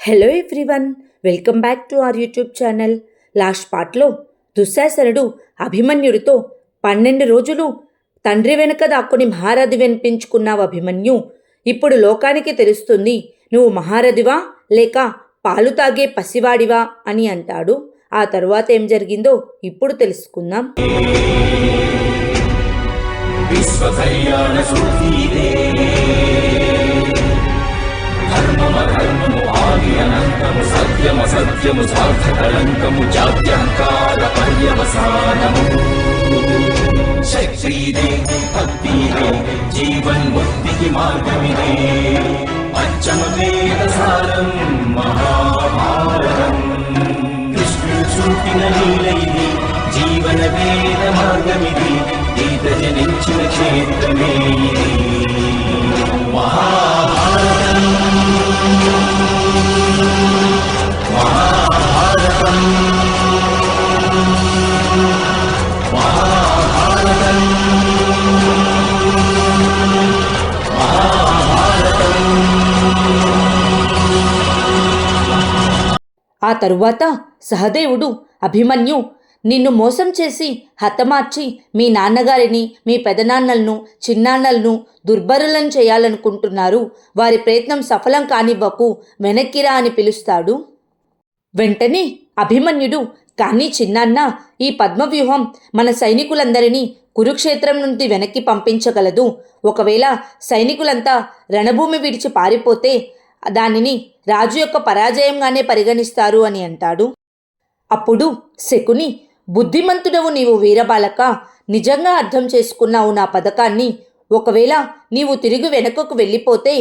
Hello everyone, welcome back to our YouTube channel. Last పార్ట్లో దుశ్శాసనుడు అభిమన్యుడితో 12 రోజులు తండ్రి వెనుక దాక్కుని మహారథి వినిపించుకున్నావు అభిమన్యు. ఇప్పుడు లోకానికి తెలుస్తుంది నువ్వు మహారథివా లేక పాలు తాగే పసివాడివా అని అంటాడు. ఆ తర్వాత ఏం జరిగిందో ఇప్పుడు తెలుసుకుందాం. సత్యము సార్థకలంకము జాత్యంకార పర్యవసానము శక్తిదే భక్తిదే జీవన్ముక్తికి మార్గమిదే పంచమవేద సారం మహాభారతం కృష్ణుడు చూపిన లీల ఇది జీవన వేద మార్గమిది గీత జనించిన క్షేత్రమే ఇది మహాభారతం. ఆ తరువాత సహదేవుడు అభిమన్యు, నిన్ను మోసం చేసి హతమార్చి మీ నాన్నగారిని మీ పెదనాన్నలను చిన్నాన్నలను దుర్భరులను చేయాలనుకుంటున్నారు. వారి ప్రయత్నం సఫలం కానివ్వకు, వెనక్కిరా అని పిలుస్తాడు. వెంటనే అభిమన్యుడు, కానీ చిన్నాన్న, ఈ పద్మవ్యూహం మన సైనికులందరినీ కురుక్షేత్రం నుండి వెనక్కి పంపించగలదు. ఒకవేళ సైనికులంతా రణభూమి విడిచి పారిపోతే దానిని రాజు యొక్క పరాజయంగానే పరిగణిస్తారు అని అంటాడు. అప్పుడు శకుని, బుద్ధిమంతుడవు నీవు వీరబాలక, నిజంగా అర్థం చేసుకున్నావు నా పథకాన్ని. ఒకవేళ నీవు తిరిగి వెనకకు వెళ్ళిపోతే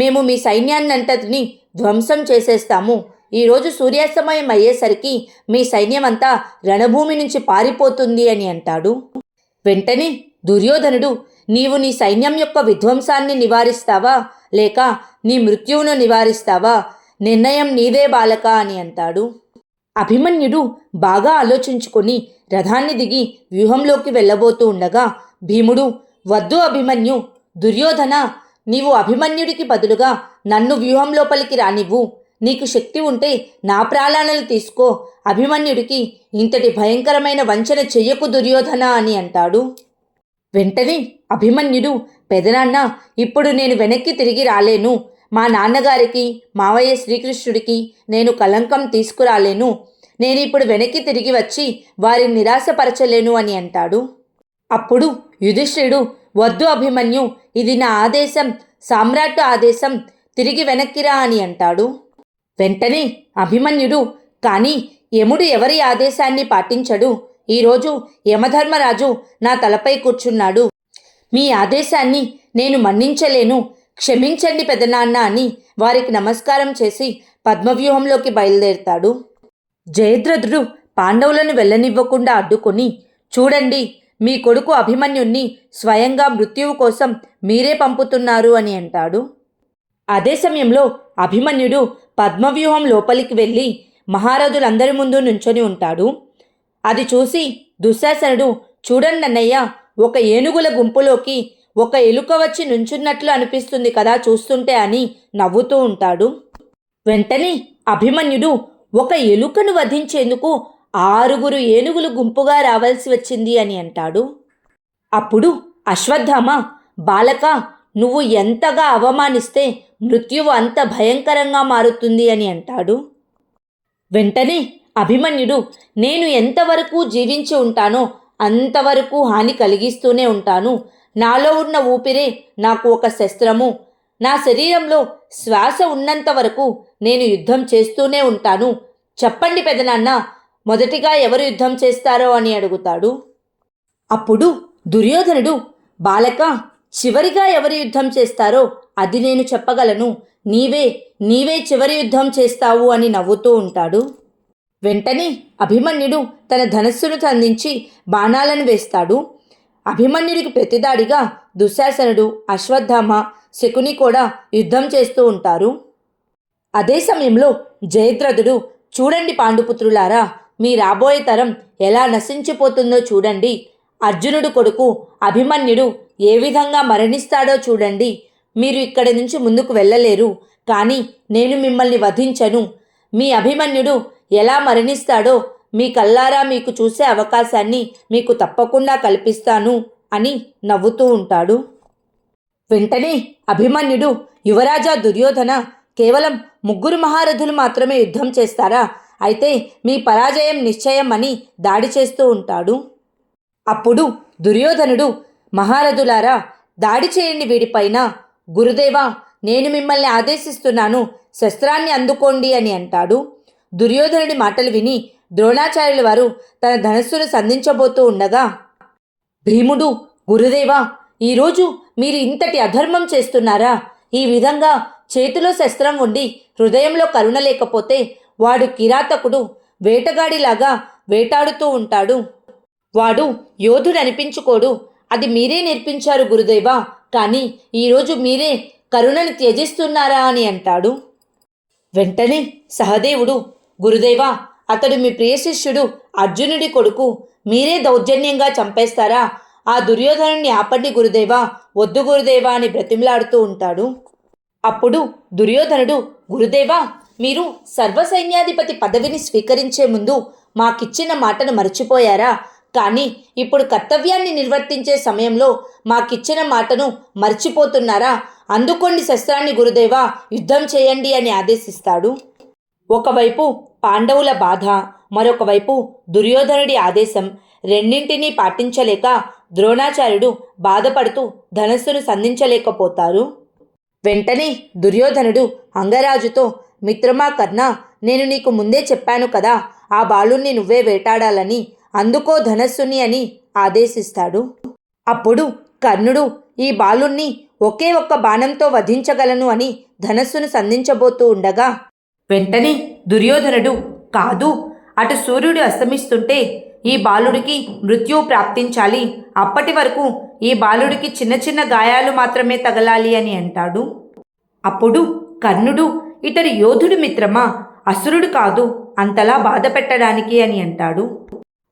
మేము మీ సైన్యాన్నంతటిని ధ్వంసం చేసేస్తాము. ఈరోజు సూర్యాస్తమయం అయ్యేసరికి మీ సైన్యమంతా రణభూమి నుంచి పారిపోతుంది అని అంటాడు. వెంటనే దుర్యోధనుడు, నీవు నీ సైన్యం యొక్క విధ్వంసాన్ని నివారిస్తావా లేక నీ మృత్యువును నివారిస్తావా? నిర్ణయం నీదే బాలక అని అంటాడు. అభిమన్యుడు బాగా ఆలోచించుకొని రథాన్ని దిగి వ్యూహంలోకి వెళ్ళబోతూ ఉండగా భీముడు, వద్దు అభిమన్యు, దుర్యోధన, నీవు అభిమన్యుడికి బదులుగా నన్ను వ్యూహం లోపలికి రానివ్వు. నీకు శక్తి ఉంటే నా ప్రాణాలను తీసుకో. అభిమన్యుడికి ఇంతటి భయంకరమైన వంచన చెయ్యకు దుర్యోధన అని అంటాడు. వెంటనే అభిమన్యుడు, పెదనాన్న, ఇప్పుడు నేను వెనక్కి తిరిగి రాలేను. మా నాన్నగారికి మావయ్య శ్రీకృష్ణుడికి నేను కలంకం తీసుకురాలేను. నేను ఇప్పుడు వెనక్కి తిరిగి వచ్చి వారిని నిరాశపరచలేను అని అంటాడు. అప్పుడు యుధిష్ఠిరుడు, వద్దు అభిమన్యు, ఇది నా ఆదేశం, సామ్రాట్ ఆదేశం, తిరిగి వెనక్కిరా అని అంటాడు. వెంటనే అభిమన్యుడు, కానీ యముడు ఎవరి ఆదేశాన్ని పాటించడు. ఈరోజు యమధర్మరాజు నా తలపై కూర్చున్నాడు. మీ ఆదేశాన్ని నేను మన్నించలేను. క్షమించండి పెదనాన్న అని వారికి నమస్కారం చేసి పద్మవ్యూహంలోకి బయలుదేరుతాడు. జయద్రథుడు పాండవులను వెళ్ళనివ్వకుండా అడ్డుకొని, చూడండి, మీ కొడుకు అభిమన్యుణ్ణి స్వయంగా మృత్యువు కోసం మీరే పంపుతున్నారు అని అంటాడు. అదే సమయంలో అభిమన్యుడు పద్మవ్యూహం లోపలికి వెళ్ళి మహారథులందరి ముందు నుంచొని ఉంటాడు. అది చూసి దుశ్శాసనుడు, చూడండి అన్నయ్య, ఒక ఏనుగుల గుంపులోకి ఒక ఎలుక వచ్చి నుంచున్నట్లు అనిపిస్తుంది కదా చూస్తుంటే అని నవ్వుతూ ఉంటాడు. వెంటనే అభిమన్యుడు, ఒక ఎలుకను వధించేందుకు 6 ఏనుగులు గుంపుగా రావాల్సి వచ్చింది అని అంటాడు. అప్పుడు అశ్వత్థామ, బాలక, నువ్వు ఎంతగా అవమానిస్తే మృత్యువు అంత భయంకరంగా మారుతుంది అని అంటాడు. వెంటనే అభిమన్యుడు, నేను ఎంతవరకు జీవించి ఉంటానో అంతవరకు హాని కలిగిస్తూనే ఉంటాను. నాలో ఉన్న ఊపిరే నాకు ఒక శస్త్రము. నా శరీరంలో శ్వాస ఉన్నంత వరకు నేను యుద్ధం చేస్తూనే ఉంటాను. చెప్పండి పెదనాన్న, మొదటిగా ఎవరు యుద్ధం చేస్తారో అని అడుగుతాడు. అప్పుడు దుర్యోధనుడు, బాలక, చివరిగా ఎవరు యుద్ధం చేస్తారో అది నేను చెప్పగలను. నీవే చివరి యుద్ధం చేస్తావు అని నవ్వుతూ ఉంటాడు. వెంటనే అభిమన్యుడు తన ధనస్సును సంధించి బాణాలను వేస్తాడు. అభిమన్యుడికి ప్రతిదాడిగా దుశ్శాసనుడు, అశ్వత్థామ, శకుని కూడా యుద్ధం చేస్తూ ఉంటారు. అదే సమయంలో జయద్రథుడు, చూడండి పాండుపుత్రులారా, మీ రాబోయే తరం ఎలా నశించిపోతుందో చూడండి. అర్జునుడు కొడుకు అభిమన్యుడు ఏ విధంగా మరణిస్తాడో చూడండి. మీరు ఇక్కడి నుంచి ముందుకు వెళ్ళలేరు. కానీ నేను మిమ్మల్ని వధించను. మీ అభిమన్యుడు ఎలా మరణిస్తాడో మీ కల్లారా మీకు చూసే అవకాశాన్ని మీకు తప్పకుండా కల్పిస్తాను అని నవ్వుతూ ఉంటాడు. వెంటనే అభిమన్యుడు, యువరాజా దుర్యోధన, కేవలం 3 మహారథులు మాత్రమే యుద్ధం చేస్తారా? అయితే మీ పరాజయం నిశ్చయం అని దాడి చేస్తూ ఉంటాడు. అప్పుడు దుర్యోధనుడు, మహారథులారా, దాడి చేయండి వీడిపైన. గురుదేవా, నేను మిమ్మల్ని ఆదేశిస్తున్నాను, శస్త్రాన్ని అందుకోండి అని అంటాడు. దుర్యోధనుడి మాటలు విని ద్రోణాచార్యుల వారు తన ధనస్సును సంధించబోతూ ఉండగా, భీముడు, గురుదేవా, ఈరోజు మీరు ఇంతటి అధర్మం చేస్తున్నారా? ఈ విధంగా చేతిలో శస్త్రం ఉండి హృదయంలో కరుణ లేకపోతే వాడు కిరాతకుడు, వేటగాడిలాగా వేటాడుతూ ఉంటాడు. వాడు యోధుడు అనిపించుకోడు. అది మీరే నేర్పించారు గురుదేవా. కానీ ఈరోజు మీరే కరుణని త్యజిస్తున్నారా అని అంటాడు. వెంటనే సహదేవుడు, గురుదేవా, అతడు మీ ప్రియ శిష్యుడు అర్జునుడి కొడుకు. మీరే దౌర్జన్యంగా చంపేస్తారా? ఆ దుర్యోధనుణ్ణి ఆపండి గురుదేవా, వద్దు గురుదేవా అని బ్రతిమలాడుతూ ఉంటాడు. అప్పుడు దుర్యోధనుడు, గురుదేవా, మీరు సర్వసైన్యాధిపతి పదవిని స్వీకరించే ముందు మాకిచ్చిన మాటను మర్చిపోయారా? కానీ ఇప్పుడు కర్తవ్యాన్ని నిర్వర్తించే సమయంలో మాకిచ్చిన మాటను మర్చిపోతున్నారా? అందుకోండి శస్త్రాన్ని గురుదేవా, యుద్ధం చేయండి అని ఆదేశిస్తాడు. ఒకవైపు పాండవుల బాధ, మరొక వైపు దుర్యోధనుడి ఆదేశం, రెండింటినీ పాటించలేక ద్రోణాచార్యుడు బాధపడుతూ ధనస్సును సంధించలేకపోతారు. వెంటనే దుర్యోధనుడు అంగరాజుతో, మిత్రమా కర్ణ, నేను నీకు ముందే చెప్పాను కదా, ఆ బాలుణ్ణి నువ్వే వేటాడాలని, అందుకో ధనస్సుని అని ఆదేశిస్తాడు. అప్పుడు కర్ణుడు, ఈ బాలుణ్ణి ఒకే ఒక్క బాణంతో వధించగలను అని ధనస్సును సంధించబోతూ ఉండగా, వెంటనే దుర్యోధనుడు, కాదు, అటు సూర్యుడు అస్తమిస్తుంటే ఈ బాలుడికి మృత్యువు ప్రాప్తించాలి. అప్పటి వరకు ఈ బాలుడికి చిన్న చిన్న గాయాలు మాత్రమే తగలాలి అని అంటాడు. అప్పుడు కర్ణుడు, ఇతడు యోధుడు మిత్రమా, అసురుడు కాదు అంతలా బాధ పెట్టడానికి అని అంటాడు.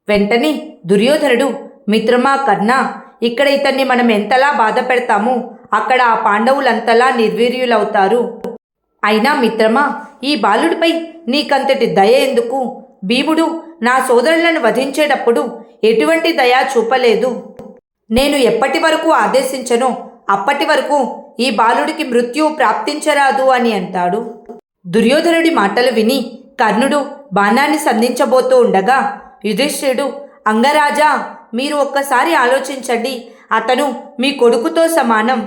వెంటనే దుర్యోధనుడు, మిత్రమా కర్ణ, ఇక్కడ ఇతన్ని మనం ఎంతలా బాధ పెడతామో అక్కడ ఆ పాండవులంతలా నిర్వీర్యులవుతారు. అయినా మిత్రమా, ఈ బాలుడిపై నీకంతటి దయ ఎందుకు? భీముడు నా సోదరులను వధించేటప్పుడు ఎటువంటి దయా చూపలేదు. నేను ఎప్పటి వరకు ఆదేశించనో అప్పటి వరకు ఈ బాలుడికి మృత్యువు ప్రాప్తించరాదు అని అంటాడు. దుర్యోధనుడి మాటలు విని కర్ణుడు బాణాన్ని సంధించబోతూ ఉండగా యుధిష్ఠిరుడు, అంగరాజా, మీరు ఒక్కసారి ఆలోచించండి, అతను మీ కొడుకుతో సమానం.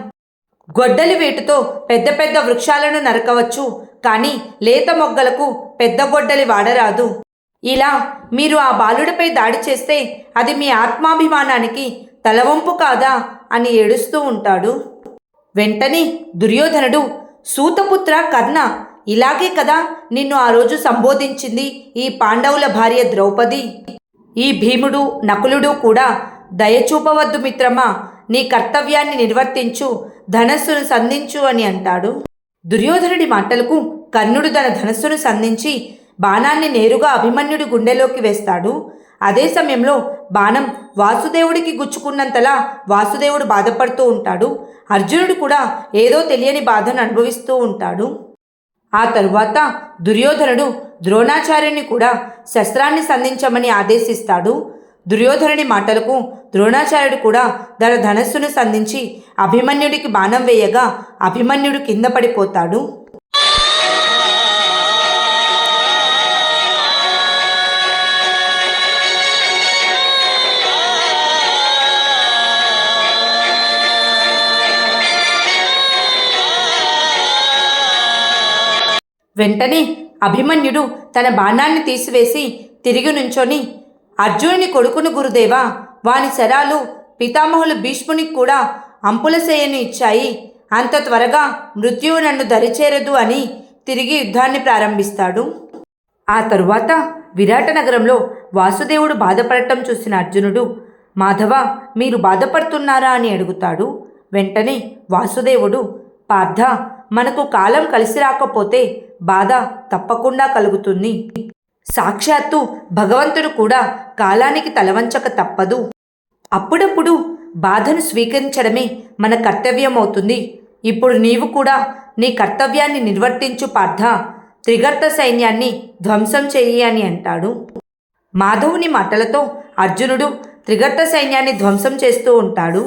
గొడ్డలి వేటుతో పెద్ద పెద్ద వృక్షాలను నరకవచ్చు, కానీ లేత మొగ్గలకు పెద్ద గొడ్డలి వాడరాదు. ఇలా మీరు ఆ బాలుడిపై దాడి చేస్తే అది మీ ఆత్మాభిమానానికి తలవంపు కాదా అని ఏడుస్తూ ఉంటాడు. వెంటనే దుర్యోధనుడు, సూతపుత్ర కర్ణ, ఇలాగే కదా నిన్ను ఆ రోజు సంబోధించింది ఈ పాండవుల భార్య ద్రౌపది. ఈ భీముడు నకులుడు కూడా దయచూపవద్దు మిత్రమా, నీ కర్తవ్యాన్ని నిర్వర్తించు, ధనస్సును సంధించు అని అంటాడు. దుర్యోధనుడి మాటలకు కర్ణుడు తన ధనస్సును సంధించి బాణాన్ని నేరుగా అభిమన్యుడి గుండెలోకి వేస్తాడు. అదే సమయంలో బాణం వాసుదేవుడికి గుచ్చుకున్నంతలా వాసుదేవుడు బాధపడుతూ ఉంటాడు. అర్జునుడు కూడా ఏదో తెలియని బాధను అనుభవిస్తూ ఉంటాడు. ఆ తరువాత దుర్యోధనుడు ద్రోణాచార్యుని కూడా శస్త్రాన్ని సంధించమని ఆదేశిస్తాడు. దుర్యోధనుడి మాటలకు ద్రోణాచార్యుడు కూడా తన ధనస్సును సంధించి అభిమన్యుడికి బాణం వేయగా అభిమన్యుడు కింద పడిపోతాడు. వెంటనే అభిమన్యుడు తన బాణాన్ని తీసివేసి తిరిగి నుంచొని, అర్జునుని కొడుకును గురుదేవా, వాని శరాలు పితామహులు భీష్మునికి కూడా అంపులసేయని ఇచ్చాయి. అంత త్వరగా మృత్యువు నన్ను దరిచేరదు అని తిరిగి యుద్ధాన్ని ప్రారంభిస్తాడు. ఆ తరువాత విరాట నగరంలో వాసుదేవుడు బాధపడటం చూసిన అర్జునుడు, మాధవ, మీరు బాధపడుతున్నారా అని అడుగుతాడు. వెంటనే వాసుదేవుడు, పార్థ, మనకు కాలం కలిసి రాకపోతే బాధ తప్పకుండా కలుగుతుంది. సాక్షాత్తు భగవంతుడు కూడా కాలానికి తలవంచక తప్పదు. అప్పుడప్పుడు బాధను స్వీకరించడమే మన కర్తవ్యం అవుతుంది. ఇప్పుడు నీవు కూడా నీ కర్తవ్యాన్ని నిర్వర్తించు పార్థ. త్రిగర్త సైన్యాన్ని ధ్వంసం చెయ్యి అని అంటాడు. మాధవుని మాటలతో అర్జునుడు త్రిగర్త సైన్యాన్ని ధ్వంసం చేస్తూ ఉంటాడు.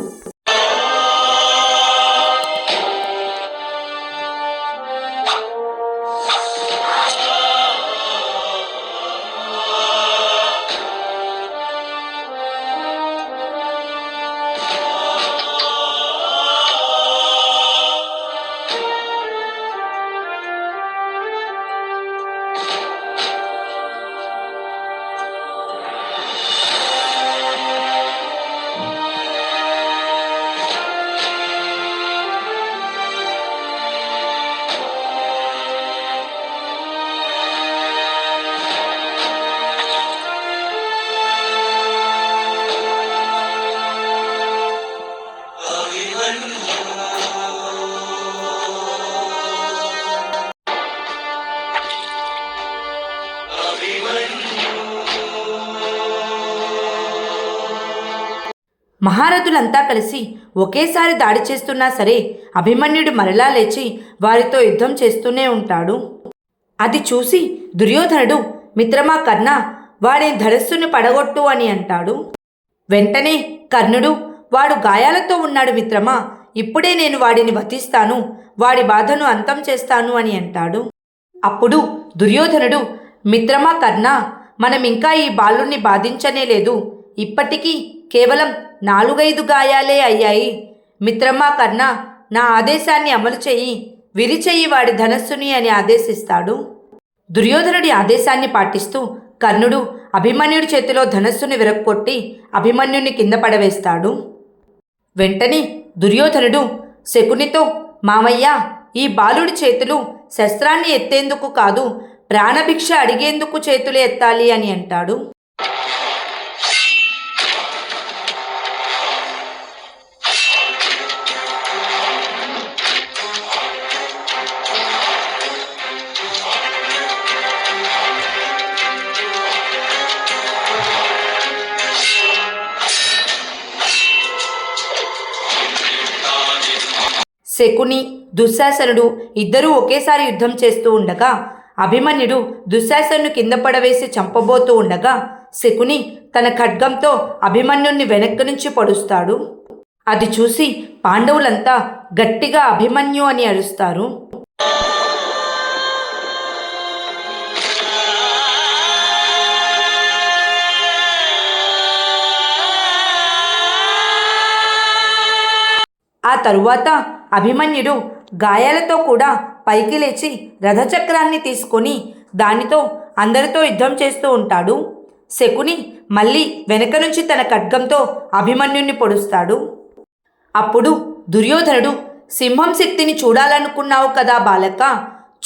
మహారథులంతా కలిసి ఒకేసారి దాడి చేస్తున్నా సరే అభిమన్యుడు మరలా లేచి వారితో యుద్ధం చేస్తూనే ఉంటాడు. అది చూసి దుర్యోధనుడు, మిత్రమా కర్ణ, వాడి ధనస్సును పడగొట్టు అని అంటాడు. వెంటనే కర్ణుడు, వాడు గాయాలతో ఉన్నాడు మిత్రమా, ఇప్పుడే నేను వాడిని వధిస్తాను, వాడి బాధను అంతం చేస్తాను అని అంటాడు. అప్పుడు దుర్యోధనుడు, మిత్రమా కర్ణ, మనం ఇంకా ఈ బాలుణ్ణి బాధించనే లేదు, ఇప్పటికీ కేవలం 4-5 గాయాలే అయ్యాయి. మిత్రమా కర్ణ, నా ఆదేశాన్ని అమలు చెయ్యి, విరిచెయ్యి వాడి ధనస్సుని అని ఆదేశిస్తాడు. దుర్యోధనుడి ఆదేశాన్ని పాటిస్తూ కర్ణుడు అభిమన్యుడి చేతిలో ధనస్సుని విరక్కొట్టి అభిమన్యుని కింద పడవేస్తాడు. వెంటనే దుర్యోధనుడు శకునితో, మామయ్య, ఈ బాలుడి చేతులు శస్త్రాన్ని ఎత్తేందుకు కాదు, ప్రాణభిక్ష అడిగేందుకు చేతులు ఎత్తాలి అని అంటాడు. శకుని, దుశ్శాసనుడు ఇద్దరూ ఒకేసారి యుద్ధం చేస్తూ ఉండగా అభిమన్యుడు దుశ్శాసనుని కింద పడవేసి చంపబోతూ ఉండగా శకుని తన ఖడ్గంతో అభిమన్యుణ్ణి వెనక్కి నుంచి పొడుస్తాడు. అది చూసి పాండవులంతా గట్టిగా అభిమన్యు అని అరుస్తారు. ఆ తరువాత అభిమన్యుడు గాయాలతో కూడా పైకి లేచి రథచక్రాన్ని తీసుకొని దానితో అందరితో యుద్ధం చేస్తూ ఉంటాడు. శకుని మళ్ళీ వెనక నుంచి తన ఖడ్గంతో అభిమన్యుణ్ణి పొడుస్తాడు. అప్పుడు దుర్యోధనుడు, సింహం శక్తిని చూడాలనుకున్నావు కదా బాలక,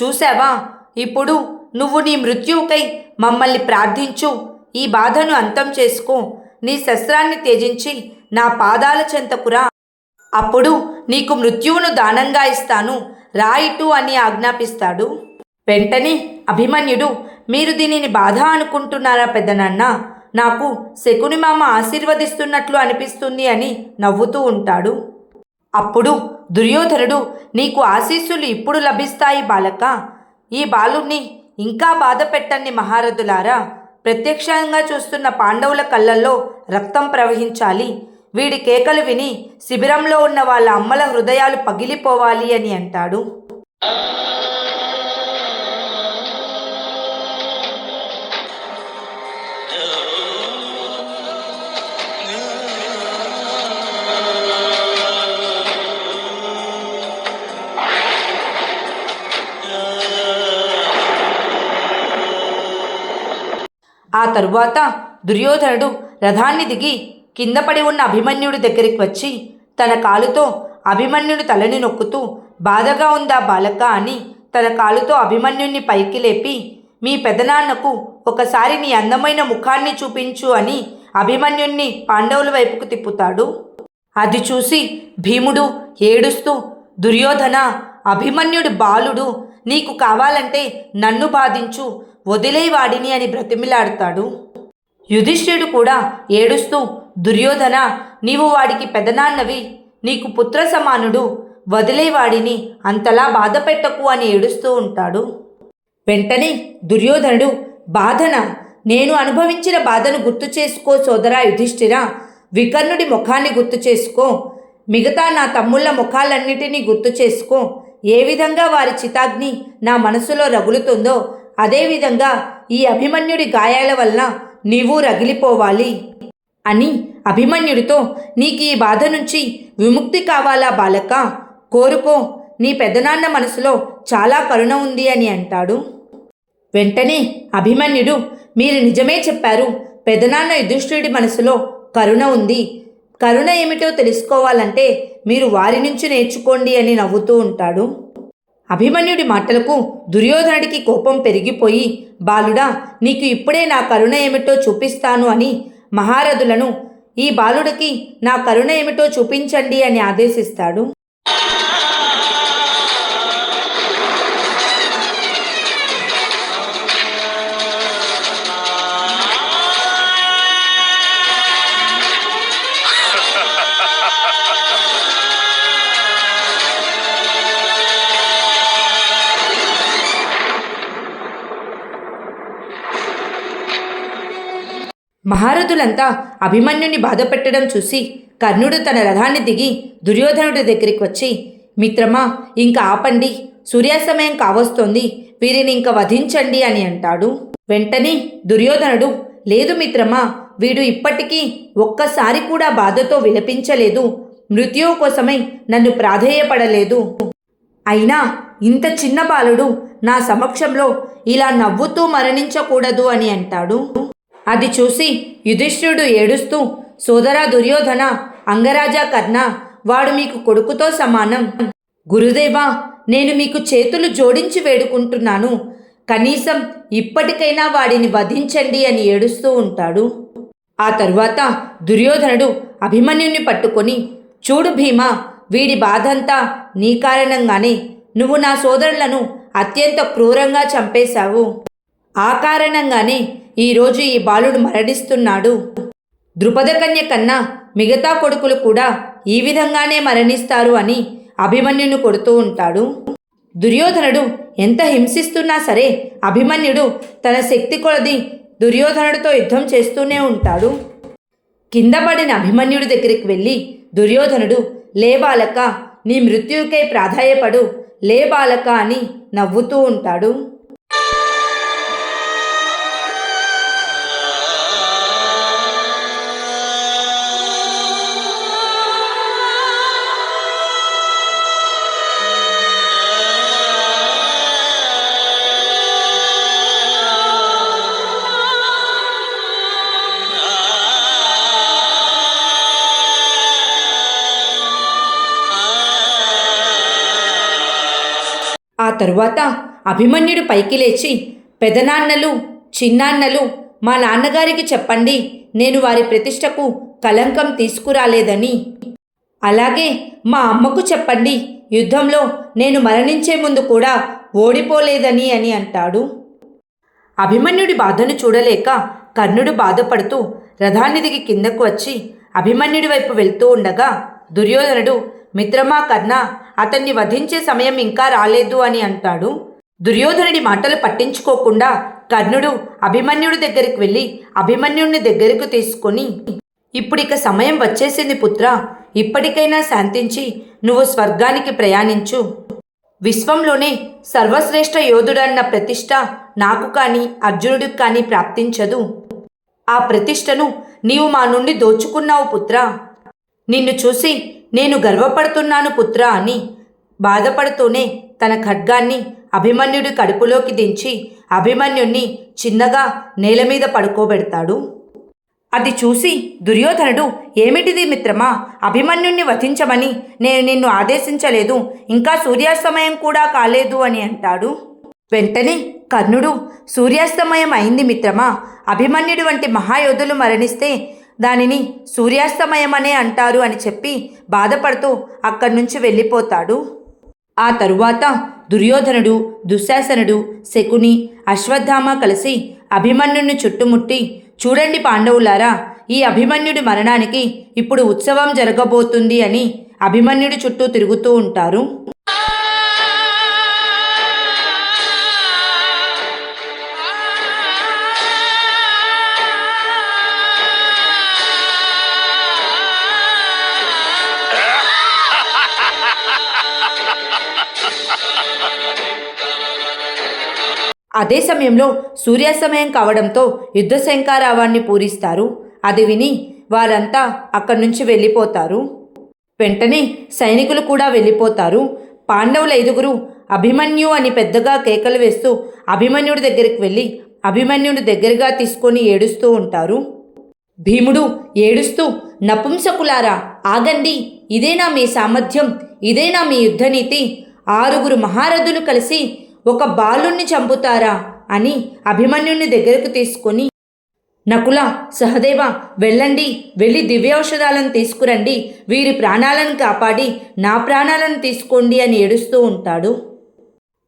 చూశావా, ఇప్పుడు నువ్వు నీ మృత్యువుకై మమ్మల్ని ప్రార్థించు, ఈ బాధను అంతం చేసుకో, నీ శస్త్రాన్ని త్యజించి నా పాదాల చెంతకురా, అప్పుడు నీకు మృత్యువును దానంగా ఇస్తాను, రాయిటు అని ఆజ్ఞాపిస్తాడు. వెంటనే అభిమన్యుడు, మీరు దీనిని బాధ అనుకుంటున్నారా పెద్దనాన్న, నాకు శకుని మామ ఆశీర్వదిస్తున్నట్లు అనిపిస్తుంది అని నవ్వుతూ ఉంటాడు. అప్పుడు దుర్యోధనుడు, నీకు ఆశీస్సులు ఇప్పుడు లభిస్తాయి బాలక, ఈ బాలుణ్ణి ఇంకా బాధ పెట్టండి మహారథులారా, ప్రత్యక్షంగా చూస్తున్న పాండవుల కళ్ళల్లో రక్తం ప్రవహించాలి, వీడి కేకలు విని శిబిరంలో ఉన్న వాళ్ళ అమ్మల హృదయాలు పగిలిపోవాలి అని అంటాడు. ఆ తరువాత దుర్యోధనుడు రథాన్ని దిగి కింద పడి ఉన్న అభిమన్యుడి దగ్గరికి వచ్చి తన కాలుతో అభిమన్యుడి తలని నొక్కుతూ, బాధగా ఉందా బాలక అని తన కాలుతో అభిమన్యుణ్ణి పైకి లేపి, మీ పెదనాన్నకు ఒకసారి నీ అందమైన ముఖాన్ని చూపించు అని అభిమన్యుణ్ణి పాండవుల వైపుకు తిప్పుతాడు. అది చూసి భీముడు ఏడుస్తూ, దుర్యోధన, అభిమన్యుడు బాలుడు, నీకు కావాలంటే నన్ను బాధించు, వదిలేవాడిని అని బ్రతిమిలాడుతాడు. యుధిష్ఠిరుడు కూడా ఏడుస్తూ, దుర్యోధన, నీవు వాడికి పెదనాన్నవి, నీకు పుత్ర సమానుడు, వదిలేవాడిని అంతలా బాధ పెట్టకు అని ఏడుస్తూ ఉంటాడు. వెంటనే దుర్యోధనుడు, బాధన, నేను అనుభవించిన బాధను గుర్తు చేసుకో సోదరా యుధిష్ఠిరా, వికర్ణుడి ముఖాన్ని గుర్తు చేసుకో, మిగతా నా తమ్ముళ్ళ ముఖాలన్నిటినీ గుర్తు చేసుకో, ఏ విధంగా వారి చితాగ్ని నా మనసులో రగులుతుందో అదేవిధంగా ఈ అభిమన్యుడి గాయాల వలన నీవు రగిలిపోవాలి అని అభిమన్యుడితో, నీకు ఈ బాధ నుంచి విముక్తి కావాలా బాలక, కోరుకో, నీ పెదనాన్న మనసులో చాలా కరుణ ఉంది అని అంటాడు. వెంటనే అభిమన్యుడు, మీరు నిజమే చెప్పారు, పెదనాన్న యుధిష్ఠిరుడి మనసులో కరుణ ఉంది, కరుణ ఏమిటో తెలుసుకోవాలంటే మీరు వారి నుంచి నేర్చుకోండి అని నవ్వుతూ ఉంటాడు. అభిమన్యుడి మాటలకు దుర్యోధనుడికి కోపం పెరిగిపోయి, బాలుడా, నీకు ఇప్పుడే నా కరుణ ఏమిటో చూపిస్తాను అని మహారథులను, ఈ బాలుడికి నా కరుణ ఏమిటో చూపించండి అని ఆదేశిస్తాడు. మహారథులంతా అభిమన్యుని బాధ పెట్టడం చూసి కర్ణుడు తన రథాన్ని దిగి దుర్యోధనుడి దగ్గరికి వచ్చి, మిత్రమా, ఇంకా ఆపండి, సూర్యాస్తమయం కావస్తోంది, వీరిని ఇంక వధించండి అని అంటాడు. వెంటనే దుర్యోధనుడు, లేదు మిత్రమా, వీడు ఇప్పటికీ ఒక్కసారి కూడా బాధతో విలపించలేదు, మృత్యువు కోసమై నన్ను ప్రాధేయపడలేదు, అయినా ఇంత చిన్న బాలుడు నా సమక్షంలో ఇలా నవ్వుతూ మరణించకూడదు అని అంటాడు. అది చూసి యుధిష్ఠిరుడు ఏడుస్తూ, సోదరా దుర్యోధన, అంగరాజా కర్ణ, వాడు మీకు కొడుకుతో సమానం, గురుదేవా, నేను మీకు చేతులు జోడించి వేడుకుంటున్నాను, కనీసం ఇప్పటికైనా వాడిని వధించండి అని ఏడుస్తూ ఉంటాడు. ఆ తరువాత దుర్యోధనుడు అభిమన్యుని పట్టుకొని, చూడు భీమా, వీడి బాధంతా నీ కారణంగానే, నువ్వు నా సోదరులను అత్యంత క్రూరంగా చంపేశావు, ఆ కారణంగానే ఈరోజు ఈ బాలుడు మరణిస్తున్నాడు, ద్రుపదకన్య కన్నా మిగతా కొడుకులు కూడా ఈ విధంగానే మరణిస్తారు అని అభిమన్యుని కొడుతూ ఉంటాడు. దుర్యోధనుడు ఎంత హింసిస్తున్నా సరే అభిమన్యుడు తన శక్తి కొలది దుర్యోధనుడితో యుద్ధం చేస్తూనే ఉంటాడు. కింద పడిన అభిమన్యుడి దగ్గరికి వెళ్ళి దుర్యోధనుడు, లే బాలక, నీ మృత్యువుకై ప్రాధాయపడు, లే బాలక అని నవ్వుతూ ఉంటాడు. ఆ తరువాత అభిమన్యుడు పైకి లేచి, పెదనాన్నలు, చిన్నాన్నలు, మా నాన్నగారికి చెప్పండి, నేను వారి ప్రతిష్టకు కళంకం తీసుకురాలేదని, అలాగే మా అమ్మకు చెప్పండి, యుద్ధంలో నేను మరణించే ముందు కూడా ఓడిపోలేదని అని అంటాడు. అభిమన్యుడి బాధను చూడలేక కర్ణుడు బాధపడుతూ రథాన్ని దిగి కిందకు వచ్చి అభిమన్యుడి వైపు వెళ్తూ ఉండగా దుర్యోధనుడు, మిత్రమా కర్ణ, అతన్ని వధించే సమయం ఇంకా రాలేదు అని అంటాడు. దుర్యోధనుడి మాటలు పట్టించుకోకుండా కర్ణుడు అభిమన్యుడి దగ్గరికి వెళ్ళి అభిమన్యుడిని దగ్గరకు తీసుకొని, ఇప్పుడిక సమయం వచ్చేసింది పుత్ర, ఇప్పటికైనా శాంతించి నువ్వు స్వర్గానికి ప్రయాణించు, విశ్వంలోనే సర్వశ్రేష్ఠ యోధుడన్న ప్రతిష్ట నాకు కానీ అర్జునుడికి కానీ ప్రాప్తించదు, ఆ ప్రతిష్టను నీవు మా నుండి దోచుకున్నావు పుత్ర, నిన్ను చూసి నేను గర్వపడుతున్నాను పుత్ర అని బాధపడుతూనే తన ఖడ్గాన్ని అభిమన్యుడి కడుపులోకి దించి అభిమన్యుణ్ణి చిన్నగా నేల మీద పడుకోబెడతాడు. అది చూసి దుర్యోధనుడు, ఏమిటిది మిత్రమా, అభిమన్యుణ్ణి వధించమని నేను నిన్ను ఆదేశించలేదు, ఇంకా సూర్యాస్తమయం కూడా కాలేదు అని అంటాడు. వెంటనే కర్ణుడు, సూర్యాస్తమయం అయింది మిత్రమా, అభిమన్యుడి వంటి మహాయోధులు మరణిస్తే దానిని సూర్యాస్తమయమనే అంటారు అని చెప్పి బాధపడుతూ అక్కడి నుంచి వెళ్ళిపోతాడు. ఆ తరువాత దుర్యోధనుడు, దుశ్శాసనుడు, శకుని, అశ్వత్థామ కలిసి అభిమన్యుడిని చుట్టుముట్టి, చూడండి పాండవులారా, ఈ అభిమన్యుడి మరణానికి ఇప్పుడు ఉత్సవం జరగబోతుంది అని అభిమన్యుడి చుట్టూ తిరుగుతూ ఉంటారు. అదే సమయంలో సూర్యాస్తమయం కావడంతో యుద్ధ శంఖారావాన్ని పూరిస్తారు. అది విని వారంతా అక్కడి నుంచి వెళ్ళిపోతారు. వెంటనే సైనికులు కూడా వెళ్ళిపోతారు. పాండవుల 5 అభిమన్యు అని పెద్దగా కేకలు వేస్తూ అభిమన్యుడి దగ్గరికి వెళ్ళి అభిమన్యుడి దగ్గరగా తీసుకొని ఏడుస్తూ ఉంటారు. భీముడు ఏడుస్తూ, నపుంసకులారా ఆగండి, ఇదేనా మీ సామర్థ్యం, ఇదేనా మీ యుద్ధనీతి? 6 మహారథులు కలిసి ఒక బాలుణ్ణి చంపుతారా అని అభిమన్యుని దగ్గరకు తీసుకొని, నకుల, సహదేవ, వెళ్ళండి, వెళ్ళి దివ్యౌషధాలను తీసుకురండి, వీరి ప్రాణాలను కాపాడి నా ప్రాణాలను తీసుకోండి అని ఏడుస్తూ ఉంటాడు.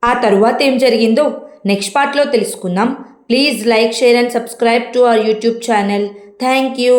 ఆ తరువాత ఏం జరిగిందో నెక్స్ట్ పార్ట్లో తెలుసుకుందాం. Please like, share and subscribe to our YouTube channel. Thank you.